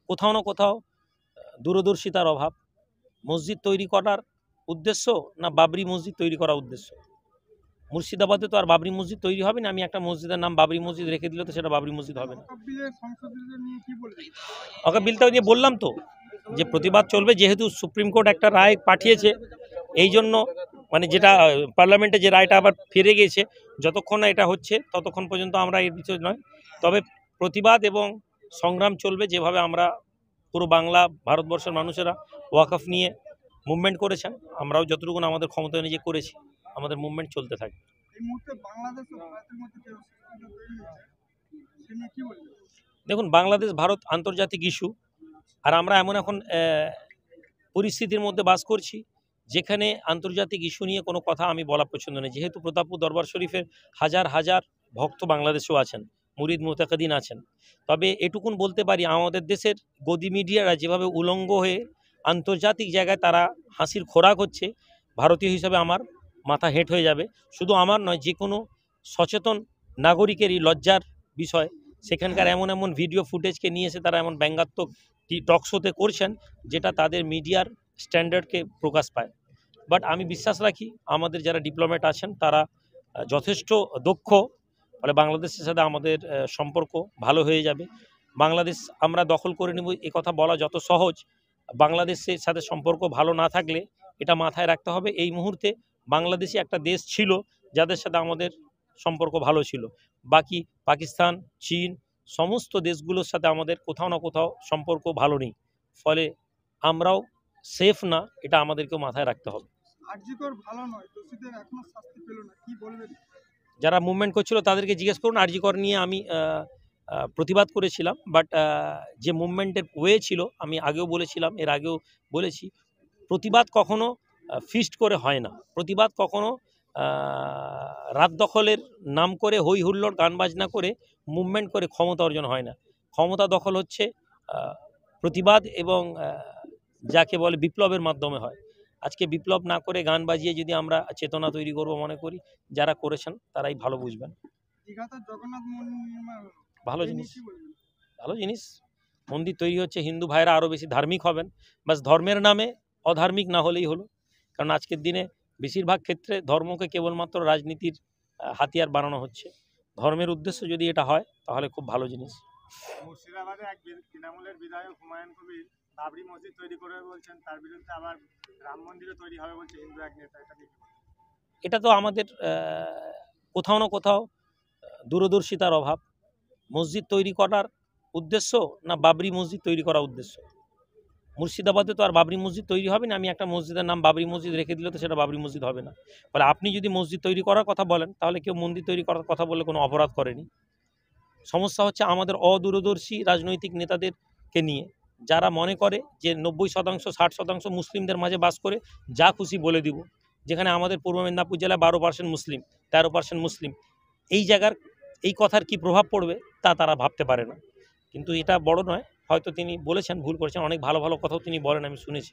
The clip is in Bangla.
কোথাও না কোথাও দূরদর্শিতার অভাব। মসজিদ তৈরি করার উদ্দেশ্য না বাবরি মসজিদ তৈরি করার উদ্দেশ্য? মুর্শিদাবাদে তো আর বাবরি মসজিদ তৈরি হবে না, আমি একটা মসজিদের নাম বাবরি মসজিদ রেখে দিলে তো সেটা বাবরি মসজিদ হবে না। ওকে বিলটা নিয়ে বললাম তো যে প্রতিবাদ চলবে, যেহেতু সুপ্রিম কোর্ট একটা রায় পাঠিয়েছে, এই জন্য মানে যেটা পার্লামেন্টে যে রায়টা আবার ফিরে গিয়েছে, যতক্ষণ না এটা হচ্ছে ততক্ষণ পর্যন্ত আমরা এর বিষয় নয়। তবে প্রতিবাদ এবং সংগ্রাম চলবে, যেভাবে আমরা পুরো বাংলা ভারতবর্ষের মানুষেরা ওয়াকফ নিয়ে মুভমেন্ট করেছেন, আমরাও যতটুকু আমাদের ক্ষমতা অনুযায়ী করেছি, আমাদের মুভমেন্ট চলতে থাকে। দেখুন, বাংলাদেশ ভারত আন্তর্জাতিক ইস্যু, আর আমরা এমন এখন পরিস্থিতির মধ্যে বাস করছি যেখানে আন্তর্জাতিক ইস্যু নিয়ে কোনো কথা আমি বলা পছন্দ নেই। যেহেতু প্রতাপপুর দরবার শরীফের হাজার হাজার ভক্ত বাংলাদেশেও আছেন, মুরিদ মুতাকাদিন আছেন, তবে এটুকুন বলতে পারি আমাদের দেশের গদি মিডিয়ারা যেভাবে উলঙ্গ হয়ে আন্তর্জাতিক জায়গায় তারা হাসির খোরাক হচ্ছে, ভারতীয় হিসাবে আমার মাথা হেঁট হয়ে যাবে। শুধু আমার নয়, যে কোনো সচেতন নাগরিকেরই লজ্জার বিষয়। সেখানকার এমন এমন ভিডিও ফুটেজকে নিয়ে এসে তারা এমন ব্যঙ্গাত্মক টক শোতে করছেন যেটা তাদের মিডিয়ার স্ট্যান্ডার্ডকে প্রকাশ পায়। বাট আমি বিশ্বাস রাখি আমাদের যারা ডিপ্লোম্যাট আছেন তারা যথেষ্ট দক্ষ, ফলে বাংলাদেশের সাথে আমাদের সম্পর্ক ভালো হয়ে যাবে। বাংলাদেশ আমরা দখল করে নেব এ কথা বলা যত সহজ, বাংলাদেশের সাথে সম্পর্ক ভালো না থাকলে এটা মাথায় রাখতে হবে, এই মুহূর্তে বাংলাদেশে একটা দেশ ছিল যাদের সাথে আমাদের সম্পর্ক ভালো ছিল, বাকি পাকিস্তান, চীন সমস্ত দেশগুলোর সাথে আমাদের কোথাও না কোথাও সম্পর্ক ভালো নেই, ফলে আমরাও সেফ না, এটা আমাদেরকেও মাথায় রাখতে হবে। যারা মুভমেন্ট করছিল তাদেরকে জিজ্ঞেস করুন। আরজিকর নিয়ে আমি প্রতিবাদ করেছিলাম, বাট যে মুভমেন্টের ওয়ে ছিল, আমি আগেও বলেছিলাম, এর আগেও বলেছি, প্রতিবাদ কখনো ফিস্ট করে হয় না, প্রতিবাদ কখনো রাত দখলের নাম করে হই হুল্লোড় গান বাজনা করে মুভমেন্ট করে ক্ষমতা অর্জন হয় না। ক্ষমতা দখল হচ্ছে প্রতিবাদ এবং যাকে বলে বিপ্লবের মাধ্যমে হয়। আজকে বিপ্লব না করে গান বাজিয়ে যদি আমরা চেতনা তৈরি করব মনে করি, যারা করেছেন তারাই ভালো বুঝবেন। ভালো জিনিস, ভালো জিনিস, মন্দির তৈরি হচ্ছে, হিন্দু ভাইরা আরও বেশি ধার্মিক হবেন, বাস ধর্মের নামে অধার্মিক না হলেই হলো। কারণ আজকের দিনে বেশিরভাগ ক্ষেত্রে ধর্মকে কেবলমাত্র রাজনীতির হাতিয়ার বানানো হচ্ছে। ধর্মের উদ্দেশ্য যদি এটা হয় তাহলে খুব ভালো জিনিস। মুর্শিদাবাদে এক তৃণমূলের বিধায়ক হুমায়ুন কবির বাবরি মসজিদ তৈরি করে বলছেন, তার বিরুদ্ধে আবার রাম মন্দিরও তৈরি হবে বলছে হিন্দু এক নেতা। এটা তো আমাদের কোথাও না কোথাও দূরদর্শিতার অভাব। মসজিদ তৈরি করার উদ্দেশ্য না বাবরি মসজিদ তৈরি করার উদ্দেশ্য? মুর্শিদাবাদে তো আর বাবরি মসজিদ তৈরি হবে না, আমি একটা মসজিদের নাম বাবরি মসজিদ রেখে দিলে তো সেটা বাবরি মসজিদ হবে না। ফলে আপনি যদি মসজিদ তৈরি করার কথা বলেন, তাহলে কেউ মন্দির তৈরি করার কথা বললে কোনো অপরাধ করেনি। সমস্যা হচ্ছে আমাদের অদূরদর্শী রাজনৈতিক নেতাদেরকে নিয়ে, যারা মনে করে যে 90% 60% মুসলিমদের মাঝে বাস করে যা খুশি বলে দিব। যেখানে আমাদের পূর্ব মেদিনীপুর জেলায় 12% মুসলিম, 13% মুসলিম, এই জায়গার এই কথার কি প্রভাব পড়বে তা তারা ভাবতে পারে না। কিন্তু এটা বড় নয়, হয়তো তিনি বলেছেন, ভুল করেছেন, অনেক ভালো ভালো কথাও তিনি বলেন, আমি শুনেছি।